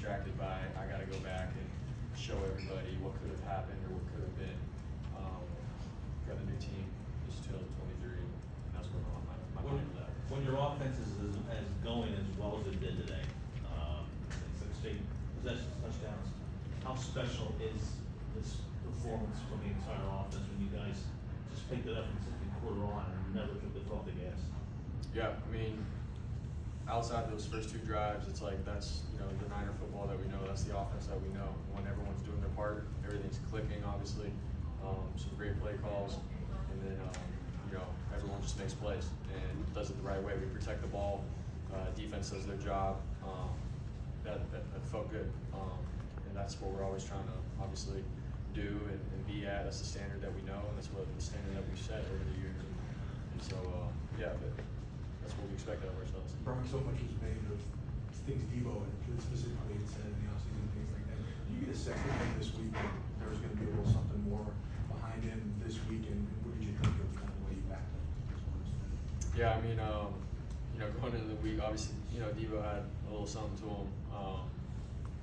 distracted by I got to go back and show everybody what could have happened or what could have been. Got a new team this 2023, and that's where my mind is at. When your offense is as going as well as it did today, 16 touchdowns, how special is this performance from the entire offense when you guys just picked it up in the second quarter on and never took the foot off the gas? Yeah, I mean, outside those first two drives, it's like that's the Niner football that we know. That's the offense that we know. When everyone's doing their part, everything's clicking. Obviously, some great play calls, and then everyone just makes plays and does it the right way. We protect the ball. Defense does their job. That felt good, and that's what we're always trying to obviously do and be at. That's the standard that we know, and that's what the standard that we've set over the years. And so, that's what we expect out of ourselves. Brian, so much was made of things Debo and specifically had said in the offseason, things like that. Do you get a sense that this week that there was going to be a little something more behind him this week, and what did you think of kind of the way he backed up? Yeah, I mean, going into the week, obviously, Debo had a little something to him.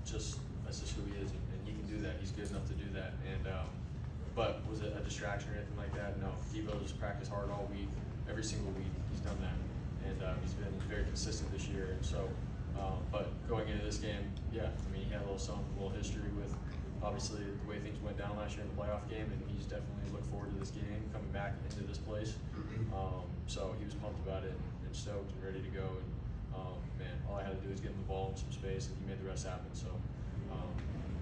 That's just who he is, and he can do that. He's good enough to do that. And but was it a distraction or anything like that? No. Debo's practiced hard all week, every single week. He's done that, and he's been very consistent this year. And so, but going into this game, yeah, I mean, he had a little something, a little history with obviously the way things went down last year in the playoff game, and he's definitely looked forward to this game, coming back into this place. So he was pumped about it and stoked and ready to go. And man, all I had to do was get him the ball in some space, and he made the rest happen. So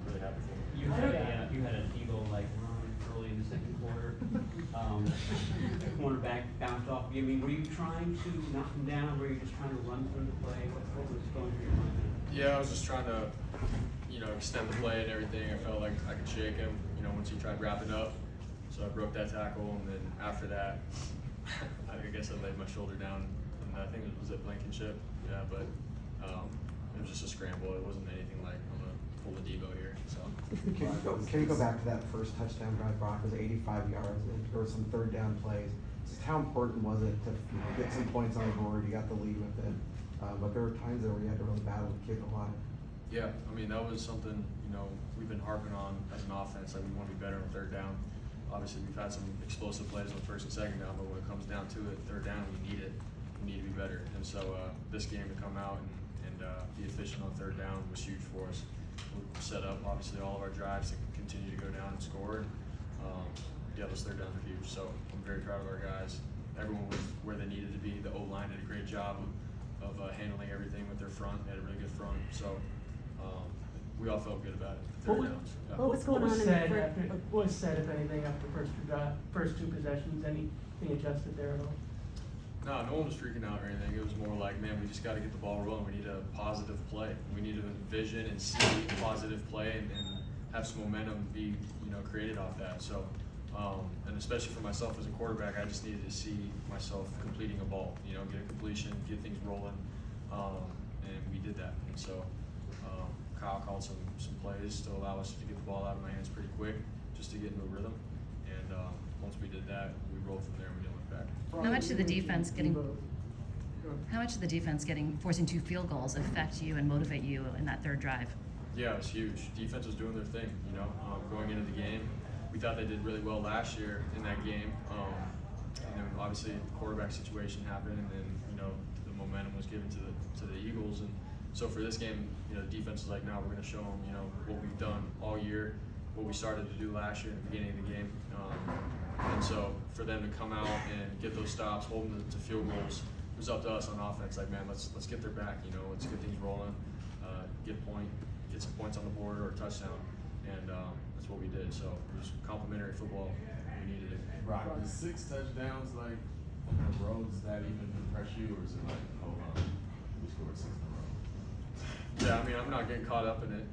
really happy for him. You had a Debo like run early in the second quarter. The cornerback bounced off you. I mean, were you trying to knock him down? Were you just trying to run through the play? What was going through your mind? Yeah, I was just trying to, extend the play and everything. I felt like I could shake him, once he tried wrapping up. So I broke that tackle, and then after that, I guess I laid my shoulder down, and I think it was at Blankenship. Yeah, but it was just a scramble. It wasn't anything like I'm gonna pull the Debo here. So. Can you go back to that first touchdown drive, Brock? It was 85 yards, and there were some third down plays. Just how important was it to get some points on the board? You got the lead with it, but there were times there where you had to really battle the kid a lot. Yeah, I mean, that was something we've been harping on as an offense. Like, we want to be better on third down. Obviously, we've had some explosive plays on first and second down, but when it comes down to it, third down, we need it. We need to be better. And so this game to come out and be efficient on third down was huge for us. We set up, obviously, all of our drives to continue to go down and score. And those third downs are huge. So I'm very proud of our guys. Everyone was where they needed to be. The O-line did a great job of handling everything with their front. They had a really good front. So we all felt good about it. Third downs. Yeah. What was going on in the first? What was said, if anything, after the first two possessions? Anything adjusted there at all? No one was freaking out or anything. It was more like, man, we just got to get the ball rolling. We need a positive play. We need to envision and see a positive play and have some momentum be created off that. So, and especially for myself as a quarterback, I just needed to see myself completing a ball. Get a completion, get things rolling, and we did that. And so. Kyle called some plays to allow us to get the ball out of my hands pretty quick, just to get into a rhythm. And once we did that, we rolled from there and we didn't look back. How much did the defense forcing 2 field goals affect you and motivate you in that third drive? Yeah, it was huge. Defense was doing their thing, going into the game. We thought they did really well last year in that game. Obviously the quarterback situation happened, and then the momentum was given to the Eagles. And so for this game, the defense is like, now we're going to show them, what we've done all year, what we started to do last year at the beginning of the game. And so for them to come out and get those stops, hold them to field goals, it was up to us on offense. Like, man, let's get their back. Let's get things rolling, get some points on the board or a touchdown, and that's what we did. So it was complimentary football. We needed it. Right. The 6 touchdowns, like on the road, does that even impress you, or is it like, hold on, we scored 6 in a row? Yeah, I mean, I'm not getting caught up in it.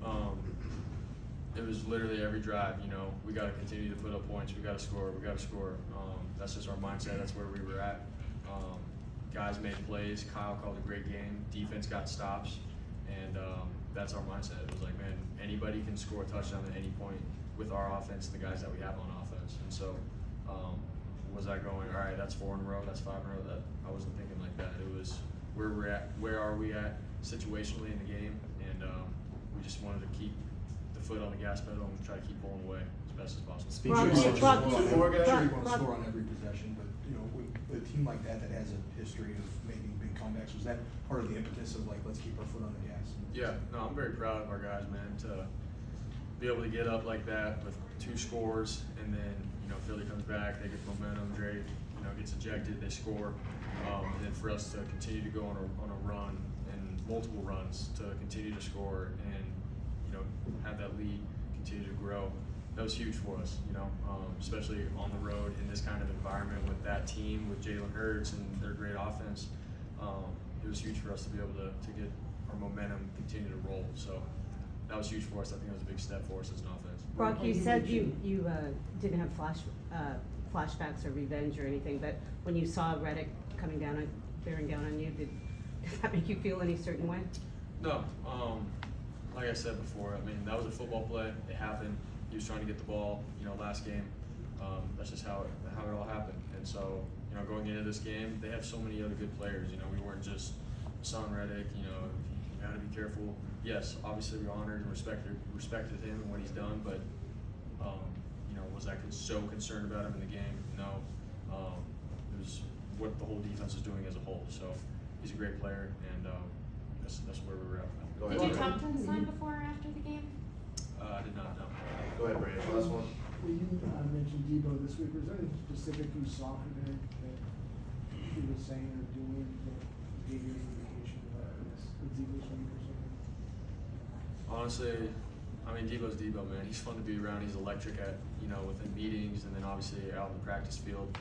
It was literally every drive, we got to continue to put up points. We got to score. That's just our mindset. That's where we were at. Guys made plays. Kyle called a great game. Defense got stops. And that's our mindset. It was like, man, anybody can score a touchdown at any point with our offense and the guys that we have on offense. And so was I going, all right, that's 4 in a row, that's 5 in a row? I wasn't thinking like that. It was where we're at, where are we at situationally in the game, and we foot on the gas pedal and try to keep pulling away as best as possible. Sure, Brock, you Brock, want to Brock, score Brock. on every possession, but, you know, with a team like that has a history of making big comebacks, was that part of the impetus of like, let's keep our foot on the gas? Yeah, no, I'm very proud of our guys, man, to be able to get up like that with 2 scores, and then, you know, Philly comes back, they get momentum, Dre, you know, gets ejected, they score, and then for us to continue to go on a run and multiple runs to continue to score and, you know, have that lead continue to grow. That was huge for us, you know, especially on the road in this kind of environment with that team, with Jalen Hurts and their great offense. It was huge for us to be able to get our momentum continue to roll. So that was huge for us. I think it was a big step for us as an offense. Brock, you said you didn't have flashbacks or revenge or anything, but when you saw Reddick bearing down on you, did that make you feel any certain way? No, like I said before, I mean, that was a football play. It happened. He was trying to get the ball, you know, last game. That's just how it all happened. And so, you know, going into this game, they have so many other good players. You know, we weren't just Son Reddick. You know, you got to be careful. Yes, obviously we honored and respected him and what he's done, but you know, was I so concerned about him in the game? No. It was what the whole defense is doing as a whole. So he's a great player, and that's where we were at. Go Did ahead, you Brandon. talk to his son before or after the game? I did not know. Go ahead, Brandon, last one. Well, you mentioned Debo this week. Was there anything specific you saw from him that he was saying or doing that gave you an indication about this Debo's week or something? Honestly, I mean, Debo's Debo, man. He's fun to be around. He's electric at, you know, within meetings, and then obviously out in the practice field.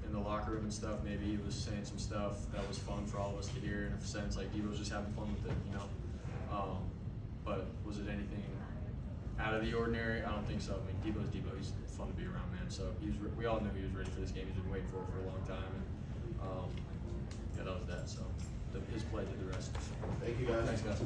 In the locker room and stuff, maybe he was saying some stuff that was fun for all of us to hear in a sense, like Debo was just having fun with it, you know. But was it anything out of the ordinary? I don't think so. I mean, Debo's Debo. He's fun to be around, man. So we all knew he was ready for this game. He's been waiting for it for a long time, and yeah, that was that. So his play did the rest. Thank you, guys. Thanks, guys.